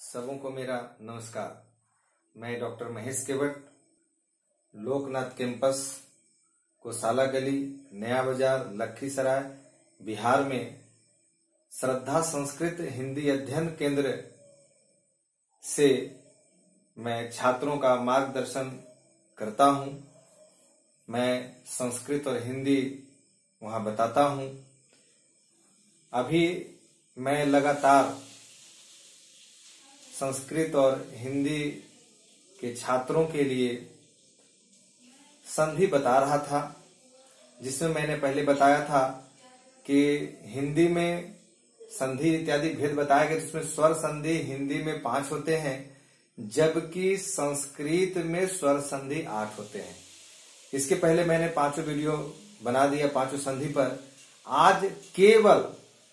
सबों को मेरा नमस्कार। मैं डॉक्टर महेश केवट, लोकनाथ कैंपस, कोसाला गली, नया बाजार, लखीसराय, बिहार में श्रद्धा संस्कृत हिंदी अध्ययन केंद्र से मैं छात्रों का मार्गदर्शन करता हूं। मैं संस्कृत और हिंदी वहां बताता हूं। अभी मैं लगातार संस्कृत और हिंदी के छात्रों के लिए संधि बता रहा था, जिसमें मैंने पहले बताया था कि हिंदी में संधि इत्यादि भेद बताया गया, जिसमें स्वर संधि हिंदी में 5 होते हैं, जबकि संस्कृत में स्वर संधि 8 होते हैं। इसके पहले मैंने 5 वीडियो बना दिया 5 संधि पर। आज केवल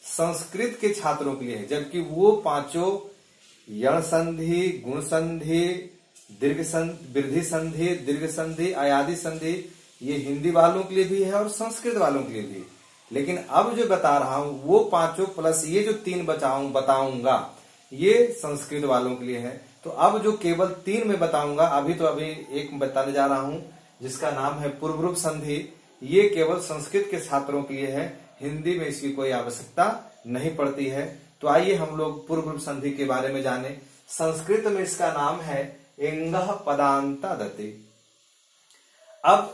संस्कृत के छात्रों के लिए है, जबकि वो 5 यण संधि, गुण संधि, दीर्घ संधि, वृद्धि संधि, दीर्घ संधि, अयादि संधि ये हिंदी वालों के लिए भी है और संस्कृत वालों के लिए भी। लेकिन अब जो बता रहा हूं वो 5 प्लस ये जो 3 बताऊंगा ये संस्कृत वालों के लिए है। तो अब जो केवल 3 में बताऊंगा, अभी एक बताने जा रहा हूं जिसका नाम है पूर्वरूप संधि। ये केवल संस्कृत के छात्रों के लिए है, हिंदी में इसकी कोई आवश्यकता नहीं पड़ती है। तो आइए हम लोग पूर्वरूप संधि के बारे में जाने। संस्कृत में इसका नाम है एंगः पदान्तादति। अब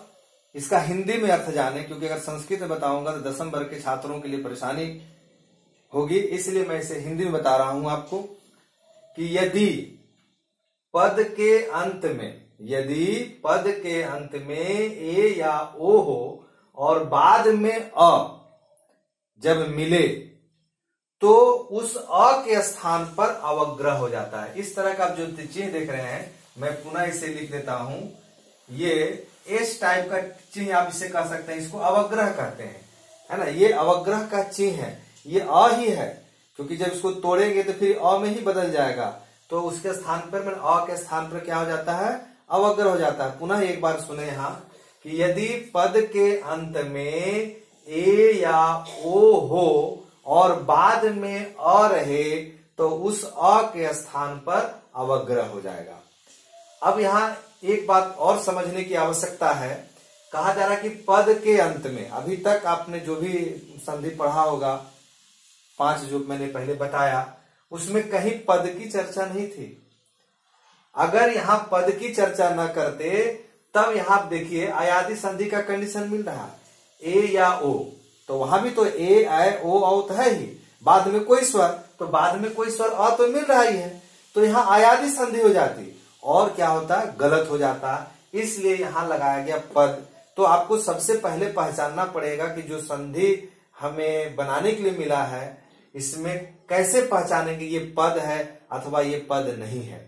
इसका हिंदी में अर्थ जाने, क्योंकि अगर संस्कृत में बताऊंगा तो 10वीं वर्ग के छात्रों के लिए परेशानी होगी, इसलिए मैं इसे हिंदी में बता रहा हूं आपको कि यदि पद के अंत में ए या ओ हो और बाद में अ जब मिले तो उस अ के स्थान पर अवग्रह हो जाता है। इस तरह का आप जो चिन्ह देख रहे हैं, मैं पुनः इसे लिख देता हूं। ये एस टाइप का चिन्ह आप इसे कह सकते हैं, इसको अवग्रह कहते हैं, है ना। ये अवग्रह का चिन्ह है, ये अ ही है, क्योंकि जब इसको तोड़ेंगे तो फिर अ में ही बदल जाएगा। तो उसके स्थान पर अ के स्थान पर क्या हो जाता है, अवग्रह हो जाता है। पुनः एक बार सुने यहां कि यदि पद के अंत में ए या ओ हो और बाद में अ रहे तो उस अ के स्थान पर अवग्रह हो जाएगा। अब यहां एक बात और समझने की आवश्यकता है। कहा जा रहा है कि पद के अंत में, अभी तक आपने जो भी संधि पढ़ा होगा 5 जो मैंने पहले बताया, उसमें कहीं पद की चर्चा नहीं थी। अगर यहां पद की चर्चा न करते तब यहां देखिए अयादि संधि का कंडीशन मिल रहा है, ए या ओ, तो वहां भी तो ए आई ओ औ तो है ही, बाद में कोई स्वर, तो बाद में कोई स्वर अ तो मिल रहा ही है, तो यहाँ अयादि संधि हो जाती और क्या होता है, गलत हो जाता। इसलिए यहां लगाया गया पद। तो आपको सबसे पहले पहचानना पड़ेगा कि जो संधि हमें बनाने के लिए मिला है, इसमें कैसे पहचानेंगे ये पद है अथवा ये पद नहीं है।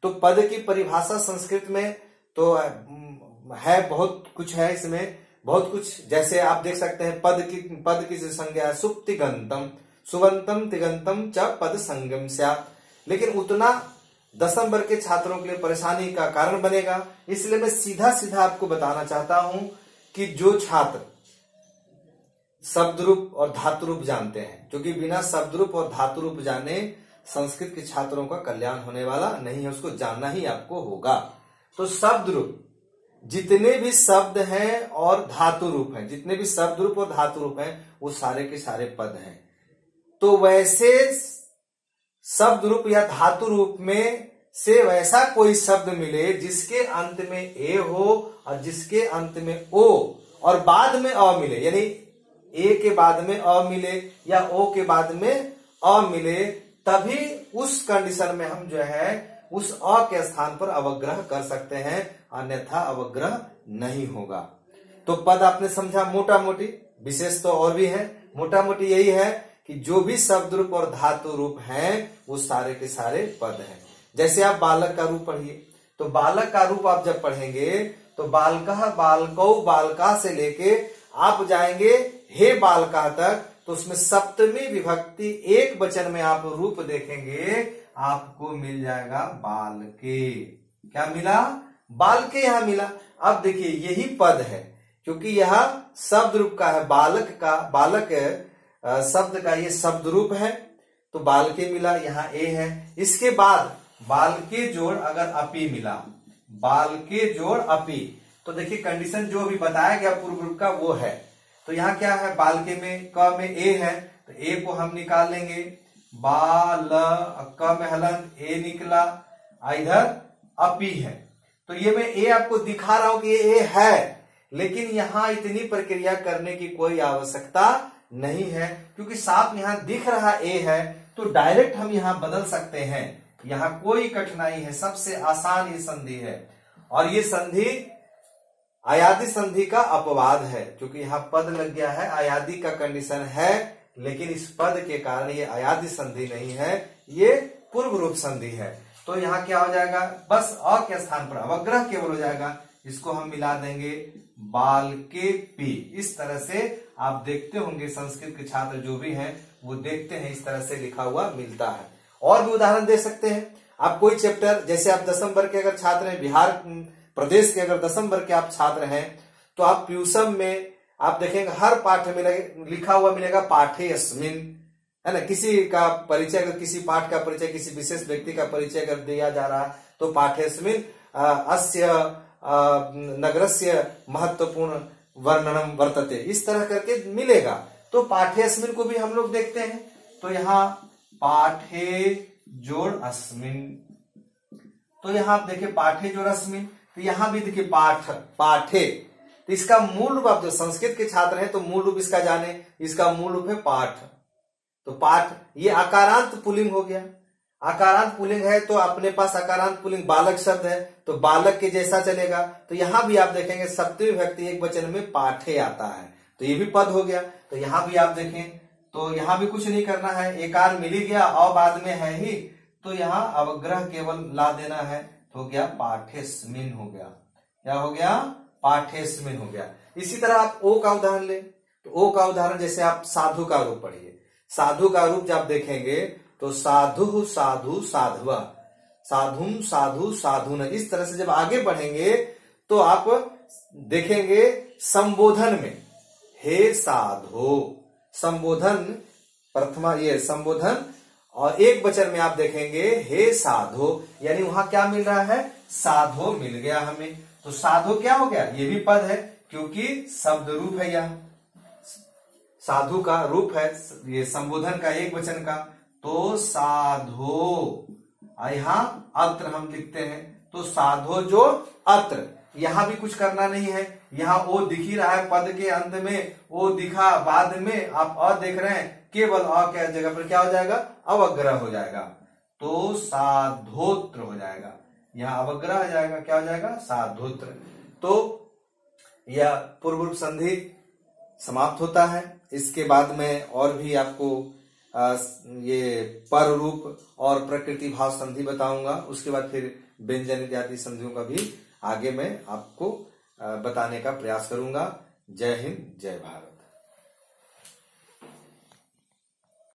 तो पद की परिभाषा संस्कृत में तो है, बहुत कुछ है इसमें, बहुत कुछ। जैसे आप देख सकते हैं पद की जो संज्ञा है सुप्तिगंतम, सुवंतम तिगंतम च पद संगम स्यात्। लेकिन उतना 10वीं वर्ग के छात्रों के लिए परेशानी का कारण बनेगा, इसलिए मैं सीधा सीधा आपको बताना चाहता हूं कि जो छात्र शब्द रूप और धातु रूप जानते हैं, क्योंकि बिना शब्द रूप और धातु रूप जाने संस्कृत के छात्रों का कल्याण होने वाला नहीं है, उसको जानना ही आपको होगा। तो शब्द रूप जितने भी शब्द हैं और धातु रूप हैं, जितने भी शब्द रूप और धातु रूप हैं, वो सारे के सारे पद हैं। तो वैसे शब्द रूप या धातु रूप में से वैसा कोई शब्द मिले जिसके अंत में ए हो और जिसके अंत में ओ और बाद में अ मिले, यानी ए के बाद में अ मिले या ओ के बाद में अ मिले, तभी उस कंडीशन में हम जो है उस अ के स्थान पर अवग्रह कर सकते हैं, अन्यथा अवग्रह नहीं होगा। तो पद आपने समझा मोटा मोटी, विशेष तो और भी है। मोटा मोटी यही है कि जो भी शब्द रूप और धातु रूप हैं वो सारे के सारे पद हैं। जैसे आप बालक का रूप पढ़िए, तो बालक का रूप आप जब पढ़ेंगे तो बालकः, बालकौ, बालका से लेके आप जाएंगे हे बालका तक, तो उसमें सप्तमी विभक्ति एक वचन में आप रूप देखेंगे, आपको मिल जाएगा बालके। क्या मिला, बालके यहां मिला। अब देखिए यही पद है, क्योंकि यह शब्द रूप का है, बालक का, बालक शब्द का ये शब्द रूप है। तो बाल के मिला, यहाँ ए है। इसके बाद बाल के जोड़ अगर अपी मिला, बाल के जोड़ अपी, तो देखिए कंडीशन जो भी बताया गया पूर्व ग्रुप का वो है। तो यहाँ क्या है, बाल के में क में ए है, तो ए को हम निकाल लेंगे। बाल क में हलंत ए निकला, इधर अपी है। तो ये मैं ए आपको दिखा रहा हूं कि ये ए है, लेकिन यहां इतनी प्रक्रिया करने की कोई आवश्यकता नहीं है, क्योंकि साफ यहां दिख रहा ए है, तो डायरेक्ट हम यहां बदल सकते हैं। यहां कोई कठिनाई है, सबसे आसान ये संधि है। और ये संधि अयादी संधि का अपवाद है, क्योंकि यहाँ पद लग गया है, अयादी का कंडीशन है, लेकिन इस पद के कारण ये अयादी संधि नहीं है, ये पूर्व रूप संधि है। तो यहाँ क्या हो जाएगा, बस अ के स्थान पर अवग्रह केवल हो जाएगा, इसको हम मिला देंगे बाल के पी। इस तरह से आप देखते होंगे, संस्कृत के छात्र जो भी हैं वो देखते हैं, इस तरह से लिखा हुआ मिलता है। और भी उदाहरण दे सकते हैं आप, कोई चैप्टर, जैसे आप 10वीं वर्ग के अगर छात्र हैं, बिहार प्रदेश के अगर 10वीं वर्ग के आप छात्र हैं, तो आप प्यूसम में आप देखेंगे हर पाठ में लिखा हुआ मिलेगा पाठेस्मिन, है ना। किसी का परिचय, अगर किसी पाठ का परिचय, किसी विशेष व्यक्ति का परिचय अगर दिया जा रहा है, तो पाठेस्मिन अस्य नगरस्य महत्वपूर्ण वर्णनम वर्तते, इस तरह करके मिलेगा। तो पाठेस्मिन को भी हम लोग देखते हैं, तो यहाँ पाठे जोड़ अस्मिन, तो यहाँ आप देखिए पाठे जोड़ अस्मिन, तो यहाँ भी देखिए पाठ पाठे, तो इसका मूल रूप, आप जो संस्कृत के छात्र हैं तो मूल रूप इसका जाने, इसका मूल रूप है पाठ। तो पाठ ये आकारांत पुल्लिंग हो गया, आकारांत पुल्लिंग है, तो अपने पास आकारांत पुल्लिंग बालक शब्द है, तो बालक के जैसा चलेगा। तो यहां भी आप देखेंगे सप्तमी विभक्ति एक वचन में पाठे आता है, तो ये भी पद हो गया। तो यहां भी आप देखें, तो यहां भी कुछ नहीं करना है, एकार मिल ही गया, और बाद में है ही, तो यहां अवग्रह केवल ला देना है, तो हो गया पाठेस्मिन हो गया। क्या हो गया, पाठेस्मिन हो गया। इसी तरह आप ओ का उदाहरण ले, तो ओ का उदाहरण जैसे आप साधु का रूप पढ़िए, साधु का रूप जब देखेंगे तो साधु साधु साधवा, साधुम साधु साधुन, इस तरह से जब आगे बढ़ेंगे तो आप देखेंगे संबोधन में हे साधो, संबोधन प्रथमा ये संबोधन, और एक वचन में आप देखेंगे हे साधो, यानी वहां क्या मिल रहा है, साधो मिल गया हमें। तो साधो क्या हो गया, ये भी पद है, क्योंकि शब्द रूप है, यह साधु का रूप है, ये संबोधन का एक वचन का, तो साधो, यहां अत्र हम लिखते हैं, तो साधो जो अत्र, यहां भी कुछ करना नहीं है, यहां ओ दिख ही रहा है, पद के अंत में ओ दिखा, बाद में आप अ देख रहे हैं, केवल अ के जगह पर क्या हो जाएगा, अवग्रह हो जाएगा, तो साधोत्र हो जाएगा, यहां अवग्रह हो जाएगा, क्या हो जाएगा, साधोत्र। तो यह पूर्व रूप संधि समाप्त होता है। इसके बाद में और भी आपको ये पर रूप और प्रकृति भाव संधि बताऊंगा, उसके बाद फिर व्यंजन इत्यादि संधियों का भी आगे मैं आपको बताने का प्रयास करूंगा। जय हिंद, जय भारत।